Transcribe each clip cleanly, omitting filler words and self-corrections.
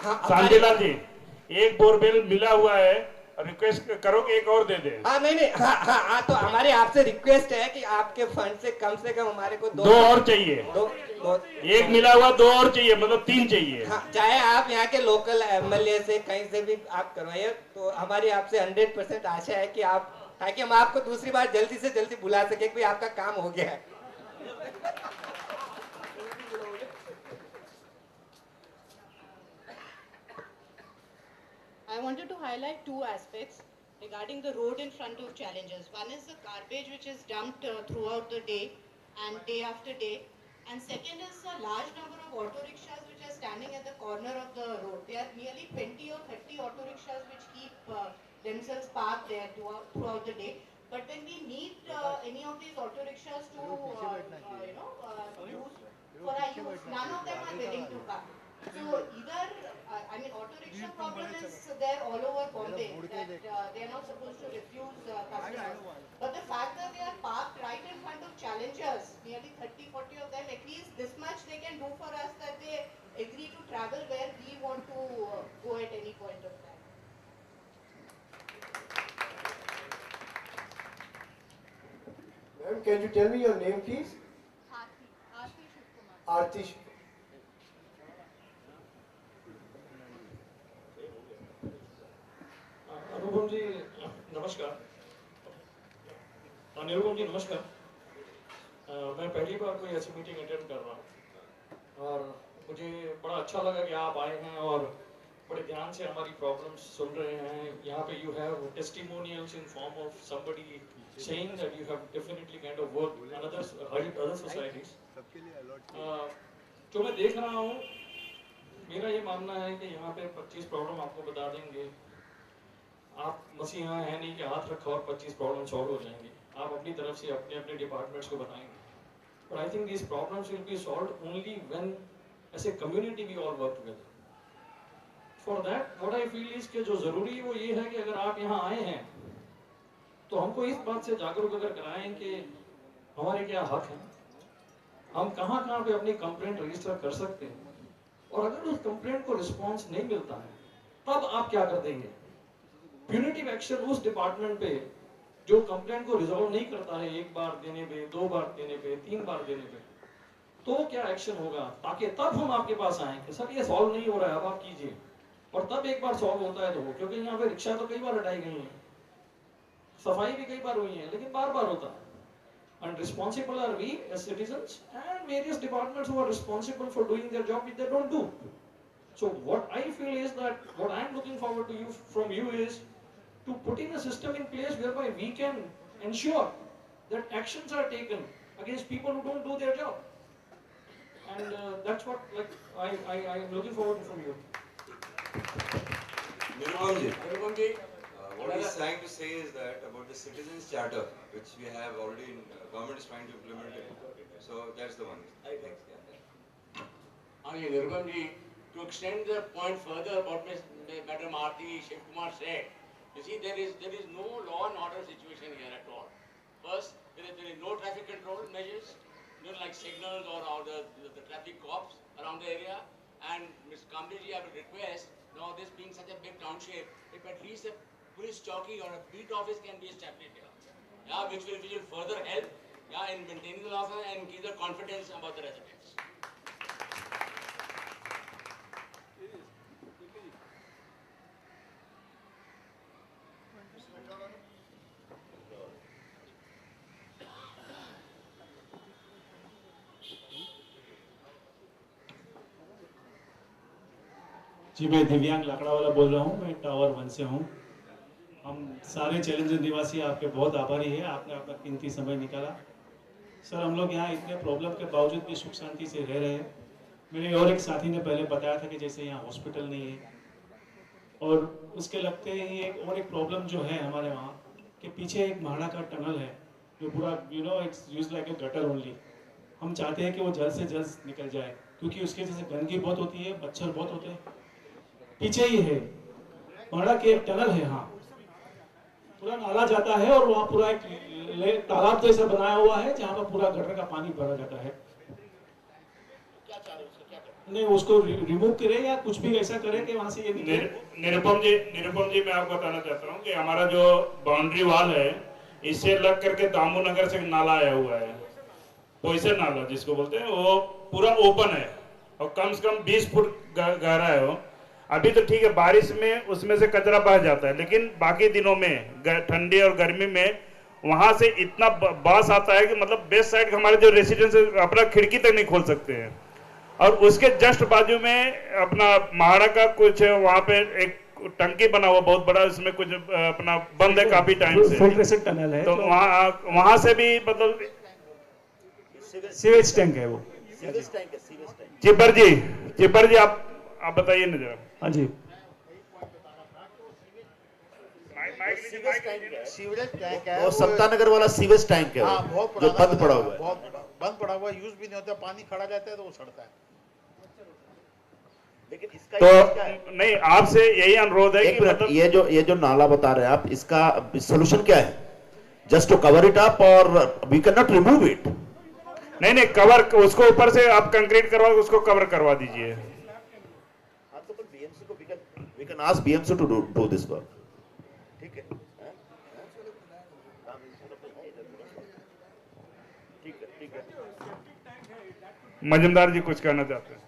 शांतिलाल जी, एक बोरवेल मिला हुआ है, रिक्वेस्ट करो कि एक और दे दे। हाँ नहीं नहीं, हाँ तो हमारी आपसे रिक्वेस्ट है कि आपके फंड से कम हमारे को दो और चाहिए। दो एक मिला हुआ, दो और चाहिए, मतलब 3 चाहिए। हाँ, चाहे आप यहाँ के लोकल एमएलए से कहीं से भी आप करवाइए, तो हमारी आपसे 100% आशा है कि आप, ताकि हम आपको दूसरी बार जल्दी से जल्दी बुला सके कि आपका काम हो गया है। I wanted to highlight two aspects regarding the road in front of challenges. One is the garbage which is dumped throughout the day and day after day. And second is a large number of auto rickshaws which are standing at the corner of the road. There are nearly 20 or 30 auto rickshaws which keep themselves parked there throughout the day. But when we need any of these auto rickshaws to use for our use, none of them are willing to come. So either, auto rickshaw problem is there all over Bombay, that they are not supposed to refuse customers. But the fact that they are parked right in front of challengers, nearly 30-40 of them, at least this much they can do for us, that they agree to travel where we want to go at any point of time. Ma'am, can you tell me your name, please? Aarti Shivkumar. Aarti. अनुपम जी नमस्कार। निरुपम जी नमस्कार। मैं पहली बार कोई ऐसी meeting attend कर रहा हूँ और मुझे बड़ा अच्छा लगा कि आप आए हैं और बड़े ध्यान से हमारी प्रॉब्लम्स सुन रहे हैं। यहाँ पे you have testimonials in form of somebody saying that you have definitely kind of work in other societies. जो मैं देख रहा हूँ, मेरा ये मानना है कि यहाँ पे 25 प्रॉब्लम आपको बता देंगे। आप मसीहा है नहीं कि हाथ रखा और 25 प्रॉब्लम सॉल्व हो जाएंगे। आप अपनी तरफ से अपने अपने डिपार्टमेंट्स को बनाएंगे। But I think this problems will be solved only when as a community we all work together. For that what I feel is कि जो जरूरी है वो ये है कि अगर आप यहाँ आए हैं तो हमको इस बात से जागरूक अगर कराएं कि हमारे क्या हक हैं, हम कहाँ कहाँ पे अपनी कंप्लेंट रजिस्टर कर सकते हैं, और अगर उस कंप्लेंट को रिस्पॉन्स नहीं मिलता है तब आप क्या कर देंगे। प्यूनिटिव एक्शन उस डिपार्टमेंट पे जो कंप्लेंट को रिजॉल्व नहीं करता है, 1 बार देने पे, 2 बार देने पे, 3 बार देने पे, तो क्या एक्शन होगा, ताकि तब हम आपके पास आए कि सर ये सॉल्व नहीं हो रहा है, अब आप कीजिए। और तब एक बार सॉल्व होता है तो वो, क्योंकि यहाँ पे रिक्शा तो कई बार हटाई गई है, सफाई भी कई बार हुई है, लेकिन बार बार होता है। And responsible are we as citizens and various departments who are responsible for doing their job which they don't do. So what I feel is that what I am looking forward to you from you is to put in a system in place whereby we can ensure that actions are taken against people who don't do their job, and that's what I am looking forward to from you. Nirupam ji, what he's trying to say is that about the citizens charter, which we have already, government is trying to implement it. So that's the one. Thanks. Nirupam ji, to extend the point further about Madam Aarti Shivkumar said, you see, there is no law and order situation here at all. First, there is no traffic control measures, like signals or the traffic cops around the area. And Ms. Kamble ji, I would request, now this being such a big township, if at least a police chowki or a beat office can be established here, which will further help in maintaining the law and give the confidence about the residents. जी, मैं दिव्यांग लकड़ावाला बोल रहा हूँ। मैं tower 1 से हूँ। हम सारे चैलेंजर निवासी आपके बहुत आभारी हैं, आपने अपना कीमती समय निकाला। सर, हम लोग यहाँ इतने प्रॉब्लम के बावजूद भी सुख शांति से रह रहे हैं। मेरे और एक साथी ने पहले बताया था कि जैसे यहाँ हॉस्पिटल नहीं है, और उसके लगते ही एक प्रॉब्लम जो है हमारे वहाँ कि पीछे एक म्हाड़ा का टनल है जो पूरा it's use like a gutter only. हम चाहते हैं कि वो जल्द से जल्द निकल जाए, क्योंकि उसके जैसे गंदगी बहुत होती है, मच्छर बहुत होते हैं। पीछे ही है म्हाड़ा के एक टनल है, हाँ, पूरा नाला जाता है और वहाँ पूरा एक तालाब जैसा बनाया हुआ है जहाँ पर पूरा गटर का पानी भरा जाता है। नहीं उसको रिमूव करे या कुछ भी ऐसा करे कि वहां से ये निकले। निरुपम जी मैं आपको बताना चाहता हूँ कि हमारा जो बाउंड्री वॉल है इससे लग करके दामू नगर से नाला आया हुआ है, पोइसन नाला जिसको बोलते हैं, वो पूरा ओपन है और कम से कम 20 फुट गहरा है वो। अभी तो ठीक है, बारिश में उसमें से कचरा बह जाता है, लेकिन बाकी दिनों में ठंडी और गर्मी में वहां से इतना बास आता है कि मतलब बेस्ट साइड हमारे जो रेसिडेंस अपना खिड़की तक नहीं खोल सकते हैं। और उसके जस्ट बाजू में अपना महाड़ा का कुछ वहां पे एक टंकी बना हुआ बहुत बड़ा, उसमें कुछ अपना बंद है काफी टाइम से, फिल्ट्रेशन टनल है, तो वहां से भी मतलब सीवेज टैंक है वो। चिपर जी आप बताइए ना जरा। हाँ जी, सीवरेज टैंक है और सत्तानगर वाला सीवेज टैंक है, हाँ, बहुत जो पुराना बंद पड़ा हुआ है, बहुत बंद पड़ा हुआ, यूज भी नहीं होता, पानी खड़ा रहता है तो वो सड़ता है। लेकिन इसका तो नहीं, आपसे यही अनुरोध है कि मतलब ये जो नाला बता रहे हैं आप, इसका सोल्यूशन क्या है? Just to cover it up और we can not remove it? नहीं कवर, उसको ऊपर से आप कंक्रीट करवा उसको कवर करवा दीजिए। बीएमसी को we can ask BMC to do this work, ठीक है? ठीक है। मजूमदार जी कुछ कहना चाहते हैं?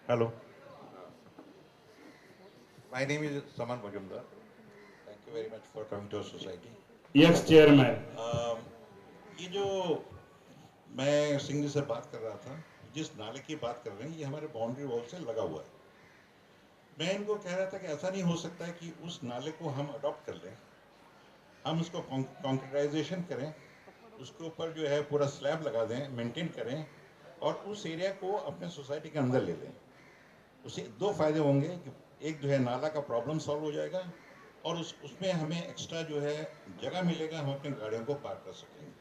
Hello. My name is Saman Majumdar. Thank you very much for coming to our society. Yes, chairman. ये जो मैं सिंह जी से बात कर रहा था, जिस नाले की बात कर रहे हैं, ये हमारे बाउंड्री वॉल से लगा हुआ है। मैं इनको कह रहा था कि ऐसा नहीं हो सकता है कि उस नाले को हम अडॉप्ट कर लें, हम उसको कॉन्क्रीटाइजेशन करें, उसके ऊपर जो है पूरा स्लैब लगा दें, मेंटेन करें और उस एरिया को अपने सोसाइटी के अंदर ले लें। उससे दो फायदे होंगे कि एक जो है नाला का प्रॉब्लम सॉल्व हो जाएगा और उसमें हमें एक्स्ट्रा जो है जगह मिलेगा, हम अपनी गाड़ियों को पार्क कर सकेंगे।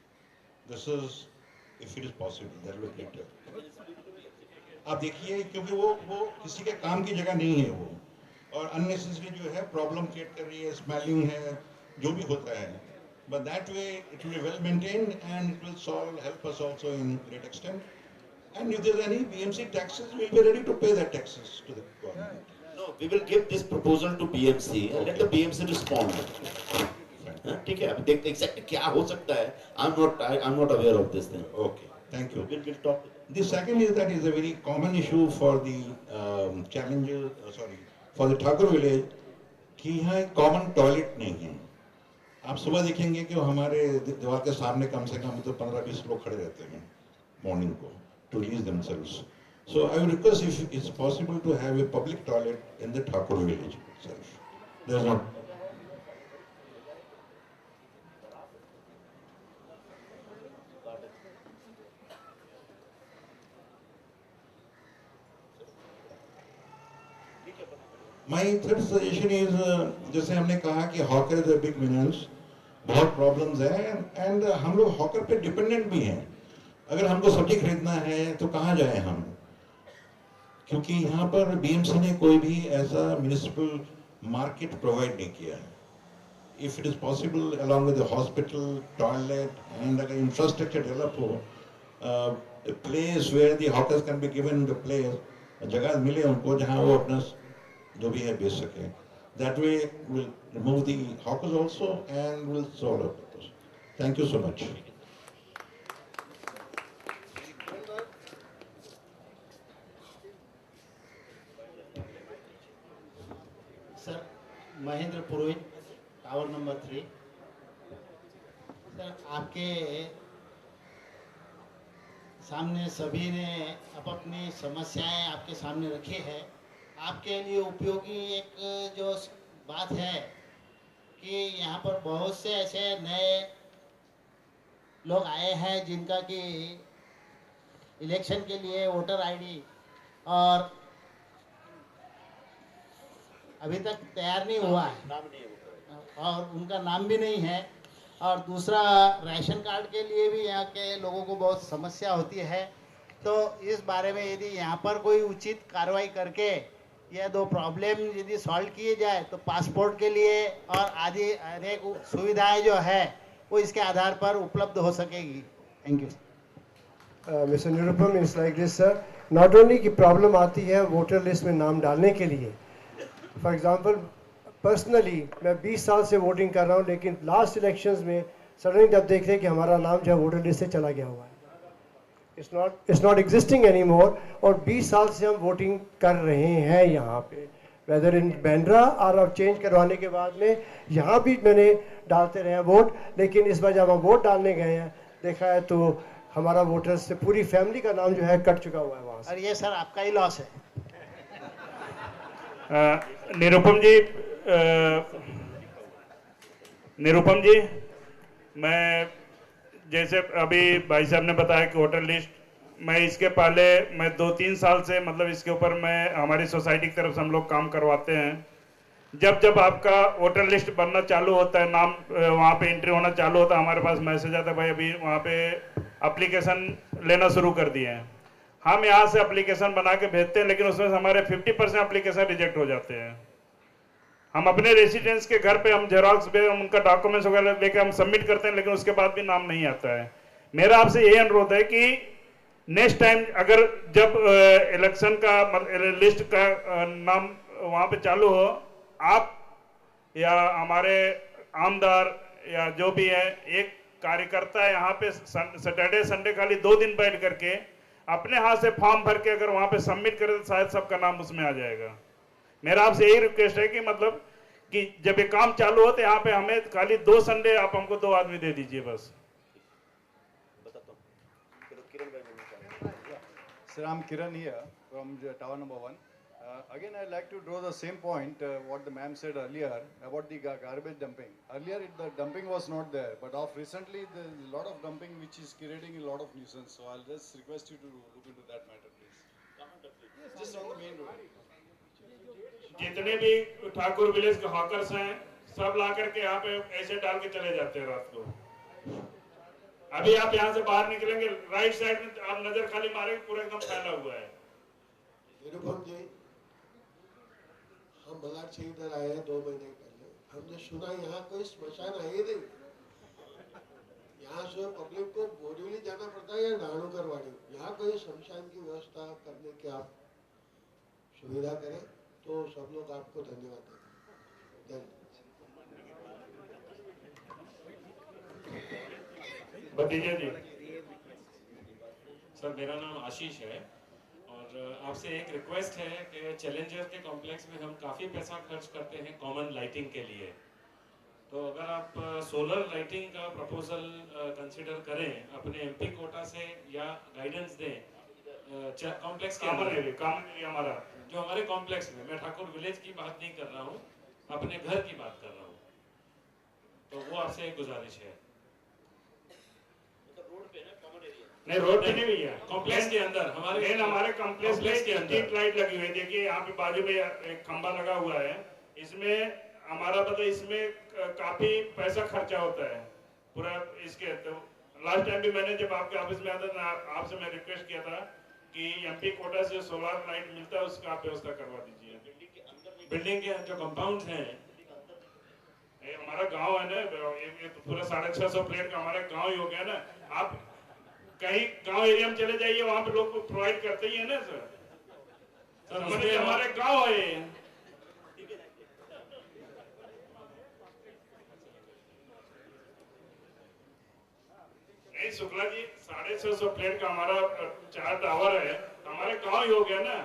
This is if it is possible that will be better. आप देखिए, क्योंकि वो किसी के काम की जगह नहीं है वो, और अननेसेसरी जो है प्रॉब्लम क्रिएट कर रही है, स्मेलिंग है, जो भी होता है, but that way it will be well maintained and it will solve help us also in great extent. And if there's any BMC taxes, we'll be ready to pay the taxes to the government. No, we will give this proposal to BMC and let the BMC respond. ठीक है, अब देखते exactly क्या हो सकता है. I'm not aware of this thing. Okay, thank you. We'll talk. The second is that is a very common issue for the for the Thakur village कि यहाँ एक common toilet नहीं है. आप सुबह देखेंगे कि हमारे दीवार के सामने कम से कम तो 15-20 लोग खड़े रहते हैं मॉर्निंग को to release themselves. So I would request if it's possible to have a public toilet in the Thakur village itself. There's not. My third suggestion is जैसे हमने कहा कि hawker is a big menace, बहुत problems है and हम लोग hawker पे dependent भी हैं। अगर हमको सब्जी खरीदना है तो कहाँ जाए हम, क्योंकि यहाँ पर बीएमसी ने कोई भी ऐसा म्युनिसिपल मार्केट प्रोवाइड नहीं किया है। If it is possible along with the hospital, toilet and अगर इंफ्रास्ट्रक्चर डेवलप हो, place where the hawkers can be given the place, जगह मिले उनको जहाँ वो अपना जो भी है बेच सके, that way will remove the hawkers also and will solve it. Thank you so much. Sir, Mahendra Purohit, tower number 3। Sir, आपके सामने सभी ने अपनी समस्याएं आपके सामने रखी है। आपके लिए उपयोगी एक जो बात है कि यहाँ पर बहुत से ऐसे नए लोग आए हैं जिनका कि इलेक्शन के लिए वोटर आईडी और अभी तक तैयार नहीं हुआ है और उनका नाम भी नहीं है, और दूसरा राशन कार्ड के लिए भी यहाँ के लोगों को बहुत समस्या होती है। तो इस बारे में यदि यहाँ पर कोई उचित कार्रवाई करके यह दो प्रॉब्लम यदि सॉल्व किए जाए तो पासपोर्ट के लिए और आदि अनेक सुविधाएं जो है वो इसके आधार पर उपलब्ध हो सकेगी। Thank you. Mr. Nirupam, it's like this, sir. Not only की प्रॉब्लम आती है वोटर लिस्ट में नाम डालने के लिए, फॉर एग्जांपल पर्सनली मैं 20 साल से वोटिंग कर रहा हूँ, लेकिन लास्ट इलेक्शंस में सडनली जब देख रहे हैं कि हमारा नाम जो है वोटर लिस्ट से चला गया हुआ है, it's not existing any more, और 20 साल से हम वोटिंग कर रहे हैं यहाँ पे, वेदर इन बैंड्रा और अब चेंज करवाने के बाद में यहाँ भी मैंने डालते रहे वोट, लेकिन इस बार जब हम वोट डालने गए हैं देखा है तो हमारा वोटर्स से पूरी फैमिली का नाम जो है कट चुका हुआ है वहाँ से। और ये सर आपका ही लॉस है। निरुपम जी, मैं जैसे अभी भाई साहब ने बताया कि वोटर लिस्ट, मैं इसके पहले मैं 2-3 साल से मतलब इसके ऊपर मैं हमारी सोसाइटी की तरफ से हम लोग काम करवाते हैं। जब आपका वोटर लिस्ट बनना चालू होता है, नाम वहाँ पे एंट्री होना चालू होता है, हमारे पास मैसेज आता है भाई अभी वहाँ पे एप्लीकेशन लेना शुरू कर दिए हैं। हम यहाँ से एप्लीकेशन बना के भेजते हैं, लेकिन उसमें से हमारे 50% एप्लीकेशन रिजेक्ट हो जाते हैं। हम अपने रेसिडेंट्स के घर पे हम जेरॉक्स पे हम उनका डॉक्यूमेंट्स वगैरह लेके हम सबमिट करते हैं, लेकिन उसके बाद भी नाम नहीं आता है। मेरा आपसे यही अनुरोध है कि नेक्स्ट टाइम अगर जब इलेक्शन का लिस्ट का नाम वहाँ पे चालू हो, आप या हमारे आमदार या जो भी है, एक कार्यकर्ता यहाँ पे सैटरडे संडे खाली 2 दिन बैठ करके अपने हाथ से फॉर्म भर के अगर वहाँ पे सबमिट करें तो शायद सबका नाम उसमें आ जाएगा। मेरा आपसे यही रिक्वेस्ट है कि मतलब कि जब ये काम चालू हो तो यहाँ पे हमें खाली 2 संडे आप हमको 2 आदमी दे दीजिए बस। Sir, I'm Kiran here from Tower number 1. Again, I'd like to draw the same point what the ma'am said earlier about the garbage dumping. Earlier, the dumping was not there, but of recently, there is a lot of dumping which is creating a lot of nuisance. So I'll just request you to look into that matter, please. Just on the main road. जितने भी Thakur village के hawkers हैं, सब ला करके यहाँ पे ऐसे डाल के चले जाते हैं रात को। अभी आप यहाँ से बाहर निकलेंगे, राइट साइड में आप नजर खाली मारेंगे, पूरा एकदम फैला हुआ है। निरुपम जी, हम मलाड से इधर आए हैं 2 महीने पहले, हमने सुना यहाँ कोई स्मशान है ही नहीं। यहाँ से पब्लिक को बोरीवली जाना पड़ता है या नाणुकरवाड़ी, यहाँ कोई शमशान की व्यवस्था करने की आप सुविधा करें तो सब लोग आपको धन्यवाद दें। भतीजा जी। सर, मेरा नाम आशीष है और आपसे एक रिक्वेस्ट है कि चैलेंजर्स के कॉम्प्लेक्स में हम काफ़ी पैसा खर्च करते हैं कॉमन लाइटिंग के लिए, तो अगर आप सोलर लाइटिंग का प्रपोजल कंसिडर करें अपने एमपी कोटा से या गाइडेंस दें कॉम्प्लेक्स के अंदर, कॉमन एरिया हमारा जो हमारे कॉम्प्लेक्स में, मैं ठाकुर विलेज की बात नहीं कर रहा हूँ, अपने घर की बात कर रहा हूँ, तो वो आपसे एक गुजारिश है। नहीं, रोड पे नहीं भैया, कॉम्प्लेक्स के अंदर हमारे कॉम्प्लेक्स में स्ट्रीट लाइट लगी हुई है। देखिए यहाँ पे बाजू में एक खंबा लगा हुआ है, इसमें हमारा मतलब इसमें काफी पैसा खर्चा होता है पूरा इसके। तो लास्ट टाइम भी मैंने जब आपके ऑफिस में आता था, आपसे मैं रिक्वेस्ट किया था कि एमपी कोटा से सोलर लाइट मिलता है उसका आप व्यवस्था करवा दीजिए। बिल्डिंग के जो कंपाउंड हैं, हमारा गांव है ना, ये तो पूरा 650 फ्लैट का हमारा गांव ही हो गया ना। आप कहीं गांव एरिया में चले जाइए, वहां पे लोग प्रोवाइड करते ही है ना सर। हमारे गांव है। नहीं शुक्ला जी, 650 फ्लैट का हमारा 4 टावर है, हमारे गांव ही हो गया ना।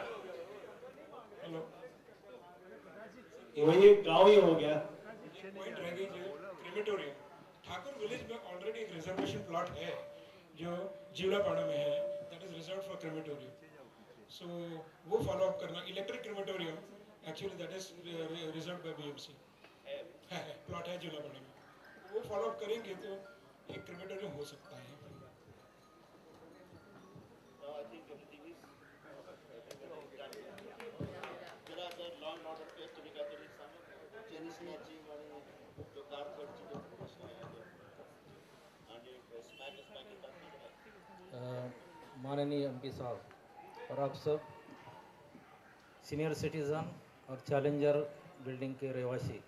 वही गांव ही हो गया। क्रेमेटोरियम ठाकुर विलेज में ऑलरेडी एक रिजर्वेशन प्लॉट है जो जीवलापाड़ा में है, that is reserved for crematorium. So वो फॉलो अप करना, electric crematorium actually that is reserved by BMC है प्लॉट है जीवलापाड़ा में, वो फॉलो अप करेंगे तो एक क्रेमेटोरियम हो सकता है। माननीय एमपी साहब और आप सब सीनियर सिटीज़न और चैलेंजर बिल्डिंग के रहवासी,